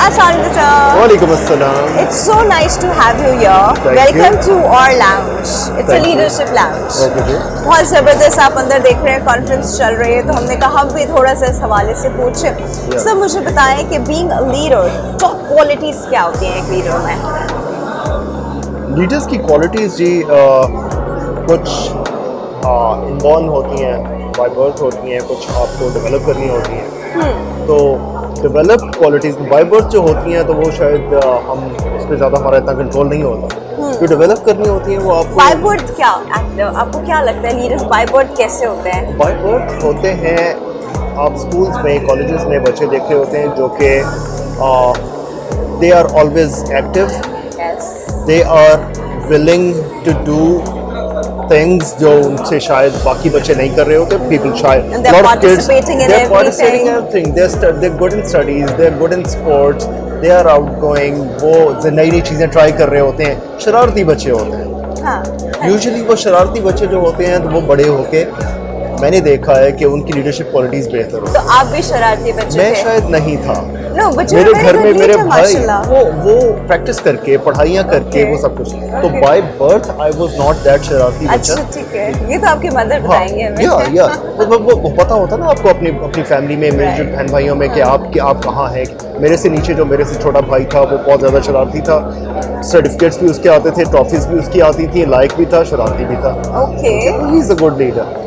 Assalamualaikum. Walaikum assalam. It's so nice to have you here. Thank Welcome you. to our lounge. It's a Thank you. leadership lounge. Okay जी. बहुत ज़बरदस्त आप अंदर देख रहे हैं conference चल रही है तो हमने कहा हम भी थोड़ा सा इस हवाले से पूछें। सब मुझे बताएं कि being a leader top qualities क्या होती हैं एक लीडर में? लीडर्स की क्वालिटीज़ जी कुछ इनबॉर्न होती हैं, बाय बर्थ होती हैं, कुछ आपको डेवलप करनी होती हैं। तो डेवलप्ड क्वालिटीज़ बाय बर्थ जो होती हैं तो वो शायद हम उस पर ज़्यादा हमारा इतना कंट्रोल नहीं होता। जो डेवलप करनी होती हैं वो आपको बाय बर्थ क्या आपको क्या लगता है लीडर्स बाय बर्थ कैसे होते हैं? बाय बर्थ होते हैं, आप स्कूल्स में कॉलेजेस में बच्चे देखे होते हैं जो कि they are always active, Yes. They are willing to do things जो उनसे शायद बाकी बच्चे नहीं कर रहे होते। पीपल शायद And they're participating in participating in everything. everything, they're good in studies, they're good in sports, they are outgoing, वो नई नई चीज़ें ट्राई कर रहे होते हैं। शरारती बच्चे होते हैं हाँ। यूजुअली। वो शरारती बच्चे जो होते हैं तो वो बड़े होके मैंने देखा है कि उनकी लीडरशिप क्वालिटीज़ बेहतर होती तो आप भी शरारती बच्चे हैं। मैं थे? शायद नहीं था। No, बच्चे मेरे very घर good में मेरे leader, भाई माशाल्लाह। वो प्रैक्टिस करके पढ़ाइयाँ करके Okay. वो सब कुछ। तो Okay. By birth I was not that शरारती अच्छा बच्चा। ठीक है, ये तो आपकी मदर बताएंगे हमें। या वो पता होता ना आपको अपनी फैमिली में मेरे जो बहन भाइयों में कि आप कहाँ हैं। मेरे से नीचे जो मेरे से छोटा भाई था वो बहुत ज़्यादा शरारती था। सर्टिफिकेट्स भी उसके आते थे, ट्रॉफीज भी उसकी आती थी, लायक भी था, शरारती भी था। Okay. He is a good leader.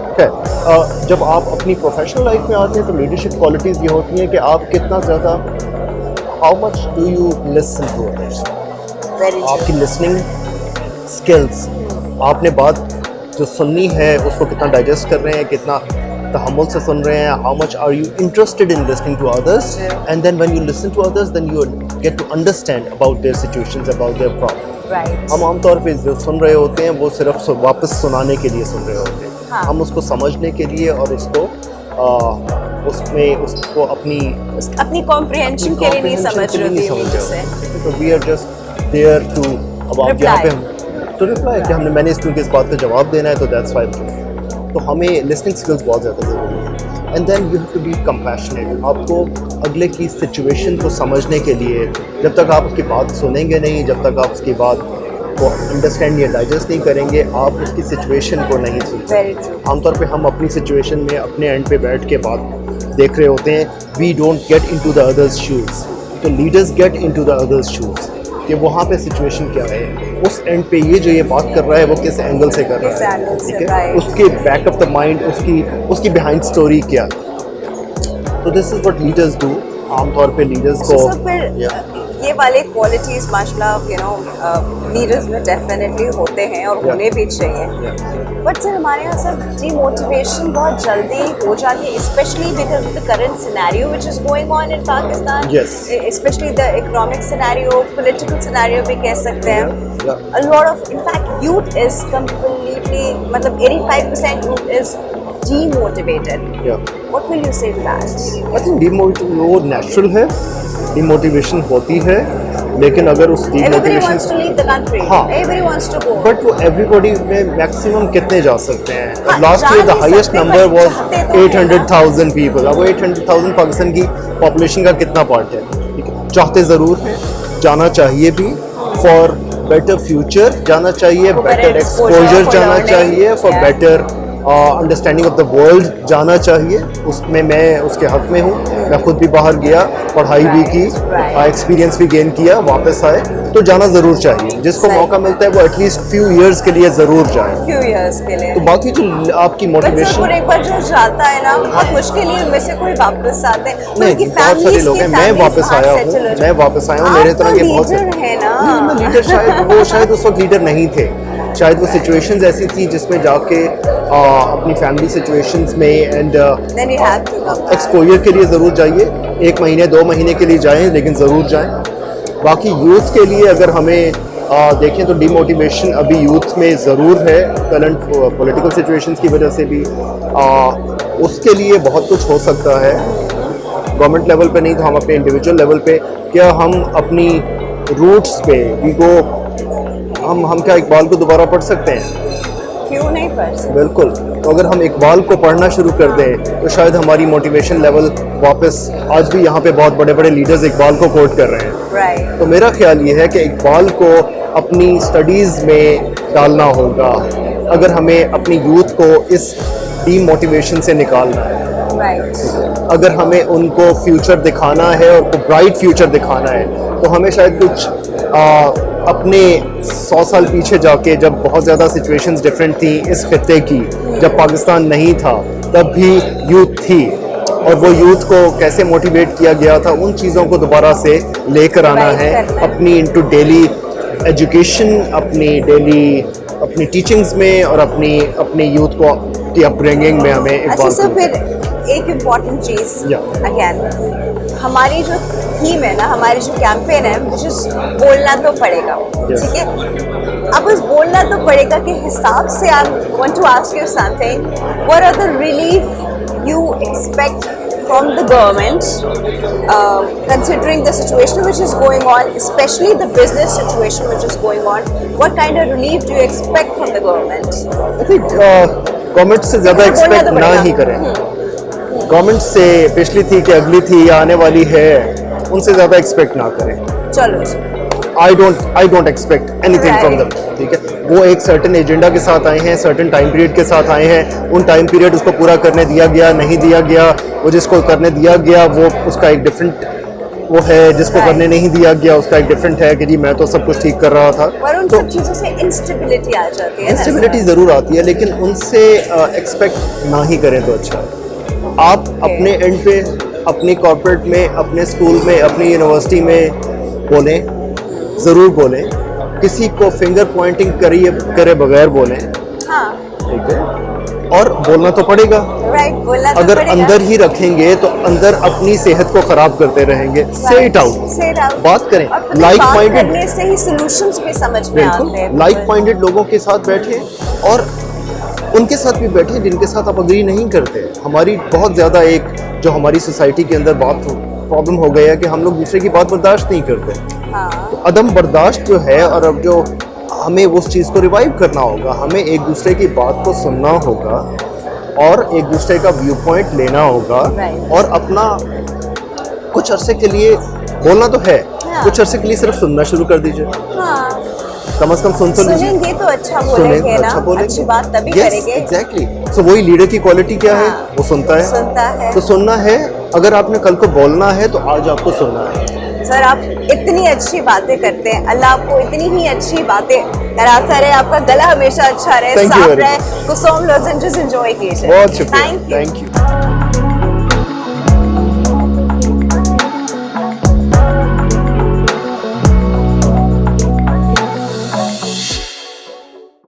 जब आप अपनी प्रोफेशनल लाइफ में आते हैं तो लीडरशिप क्वालिटीज़ ये होती हैं कि आप कितना ज़्यादा how much do you listen to others. Very आपकी लिसनिंग स्किल्स, आपने बात जो सुननी है उसको कितना डाइजेस्ट कर रहे हैं, कितना तहम्मुल से सुन रहे हैं। How much are you interested in listening to others, and then when you listen to others then you get to understand about their situations, about their problem. Right. हम आमतौर पे जो सुन रहे होते हैं वो सिर्फ वापस सुनाने के लिए सुन रहे होते हैं। हाँ। हम उसको समझने के लिए और उसको अपनी कॉम्प्रिहेंशन के लिए नहीं समझ रही होती जिससे। तो we are just there to अब यहाँ पे हम टू रिप्लाई कि मैंने इस बात का जवाब देना है तो दैट्स वाई। तो हमें लिसनिंग स्किल्स बहुत ज़्यादा ज़रूरी है। And then you have to be compassionate. आपको अगले की सिचुएशन को समझने के लिए जब तक आप उसकी बात सुनेंगे नहीं, जब तक आप उसकी बात को अंडरस्टैंड या डाइजेस्ट नहीं करेंगे, आप उसकी सिचुएशन को नहीं सुनते। आमतौर पे हम अपनी सिचुएशन में अपने एंड पे बैठ के बात देख रहे होते हैं। We don't get into the others shoes. तो leaders get into the others shoes कि वहाँ पे सिचुएशन क्या है, उस एंड पे ये बात कर रहा है वो किस एंगल से कर रहा है, ठीक है, उसके बैक ऑफ द माइंड उसकी बिहाइंड स्टोरी क्या। तो this is what leaders do. आमतौर पे लीडर्स को ये वाले क्वालिटीज़ माशाल्लाह लीडर्स में डेफिनेटली होते हैं और होने भी चाहिए। बट सर हमारे यहाँ सर डीमोटिवेशन बहुत जल्दी हो जाती है, specially because of the current scenario which is going on in Pakistan, specially the economic scenario, political scenario भी कह सकते हैं। A lot of in fact youth is completely मतलब 85% youth is demotivated. What will you say to that? I think demotivation वो natural है, demotivation होती है, लेकिन अगर उस Everybody wants to leave the country. हाँ, everybody wants to go. But वो एवरीबॉडी में मैक्सिमम कितने जा सकते हैं? हाँ, last year the highest number was चाहते तो 800,000 पीपल। अब वो 800,000 पाकिस्तान की पॉपुलेशन का कितना पार्ट है? ठीक है, चाहते ज़रूर हैं, जाना चाहिए भी फॉर बेटर फ्यूचर, जाना चाहिए बेटर एक्सपोजर, जाना चाहिए for better understanding of the world, जाना चाहिए। उसमें मैं उसके हक में हूँ। मैं खुद भी बाहर गया, पढ़ाई भी की, एक्सपीरियंस भी गेन किया, वापस आए तो जाना ज़रूर चाहिए। जिसको मौका मिलता है वो एटलीस्ट फ्यू इयर्स के लिए ज़रूर जाए। फ्यू इयर्स के लिए। तो बाकी जो आपकी मोटिवेशन, एक बार जो जाता है ना बहुत मुश्किल ही उनमें से कोई वापस आते हैं। नहीं, बहुत सारे लोग हैं। मैं वापस आया हूँ, मेरे तरह के बहुत सारे हैं ना। लीडर शायद उस वक्त लीडर नहीं थे। शायद वो सिचुएशंस ऐसी थी जिसमें जाके अपनी फैमिली सिचुएशंस में एंड एक्सपोजर के लिए ज़रूर जाइए। 1 महीने 2 महीने के लिए जाएं, लेकिन ज़रूर जाएं। बाकी यूथ के लिए अगर हमें देखें तो डिमोटिवेशन अभी यूथ में ज़रूर है, करंट पॉलिटिकल सिचुएशंस की वजह से भी। उसके लिए बहुत कुछ हो सकता है गवर्नमेंट लेवल पे, नहीं तो हम अपने इंडिविजुअल लेवल पे। क्या हम अपनी रूट्स पे हम क्या इकबाल को दोबारा पढ़ सकते हैं? क्यों नहीं पढ़ सकते? बिल्कुल। तो अगर हम इकबाल को पढ़ना शुरू कर दें तो शायद हमारी मोटिवेशन लेवल वापस, आज भी यहाँ पे बहुत बड़े बड़े लीडर्स इकबाल को कोट कर रहे हैं। राइट। तो मेरा ख्याल ये है कि इकबाल को अपनी स्टडीज़ में डालना होगा अगर हमें अपनी यूथ को इस डीमोटिवेशन से निकालना है। राइट। अगर हमें उनको फ्यूचर दिखाना है और ब्राइट फ्यूचर दिखाना है तो हमें शायद कुछ अपने 100 साल पीछे जाके, जब बहुत ज़्यादा सिचुएशंस डिफरेंट थी इस खित्ते की, जब पाकिस्तान नहीं था तब भी यूथ थी और वो यूथ को कैसे मोटिवेट किया गया था, उन चीज़ों को दोबारा से लेकर आना है अपनी इनटू डेली एजुकेशन, अपनी टीचिंग्स में और अपनी यूथ को की अपब्रिंगिंग में हमें अच्छा सर, फिर एक इम्पॉर्टेंट चीज़ अगेन, हमारी जो थीम है ना, हमारी जो कैंपेन है, which is बोलना तो पड़ेगा, ठीक है। अब उस बोलना तो पड़ेगा के हिसाब से I want to ask you something. What are the relief you expect from the government, considering the situation which is going on, especially the business situation which is going on? What kind of relief do you expect from the government? I think government से ज़्यादा expect ना ही करें। Government से पिछली थी कि अगली थी या आने वाली है, उनसे ज़्यादा एक्सपेक्ट ना करें। चलो, I don't expect anything from them, ठीक है। वो एक सर्टेन एजेंडा के साथ आए हैं, सर्टेन टाइम पीरियड के साथ आए हैं, उन टाइम पीरियड उसको पूरा करने दिया गया, नहीं दिया गया, वो जिसको करने दिया गया वो उसका एक डिफरेंट वो है, जिसको करने नहीं दिया गया उसका एक डिफरेंट है कि जी मैं तो सब कुछ ठीक कर रहा था। पर उन सब चीज़ों से इंस्टेबिलिटी आ जाती है। इंस्टेबिलिटी ज़रूर आती है, लेकिन उनसे एक्सपेक्ट ना ही करें तो अच्छा है। आप अपने एंड पे अपनी कॉर्पोरेट में, अपने स्कूल में, अपनी यूनिवर्सिटी में बोलें, ज़रूर बोलें, किसी को फिंगर पॉइंटिंग करे बगैर बोलें, हाँ, ठीक है। और बोलना तो पड़ेगा, राइट, बोलना तो अगर पड़ेगा। अंदर ही रखेंगे तो अंदर अपनी सेहत को खराब करते रहेंगे। से इट आउट, बात करें, लाइक माइंडेड करने से ही सॉल्यूशंस भी समझ में आते हैं। लाइक माइंडेड लोगों के साथ बैठे और उनके साथ भी बैठे जिनके साथ आप अग्री नहीं करते। हमारी बहुत ज़्यादा एक जो हमारी सोसाइटी के अंदर बात प्रॉब्लम हो गया है कि हम लोग दूसरे की बात बर्दाश्त नहीं करते। हाँ। तो अदम बर्दाश्त जो है, और अब जो हमें उस चीज़ को रिवाइव करना होगा, हमें एक दूसरे की बात को सुनना होगा और एक दूसरे का व्यू पॉइंट लेना होगा और अपना कुछ अरसे के लिए बोलना तो है, कुछ अरसे के लिए सिर्फ सुनना शुरू कर दीजिए। हाँ। कम से कम सुन तो लीजिए। सुनेंगे तो अच्छा बोलेंगे ना, अच्छी बात तभी करेंगे। एग्जैक्टली। सो वही लीडर की क्वालिटी क्या है? वो सुनता है। तो सुनना है, अगर आपने कल को बोलना है तो आज आपको सुनना है। सर, आप इतनी अच्छी बातें करते हैं, अल्लाह आपको इतनी ही अच्छी बातें कराता रहे, आपका गला हमेशा अच्छा रहे, साफ रहे, कुसुम लोजेंजेस एंजॉय कीजिए। बहुत शुक्रिया, थैंक यू।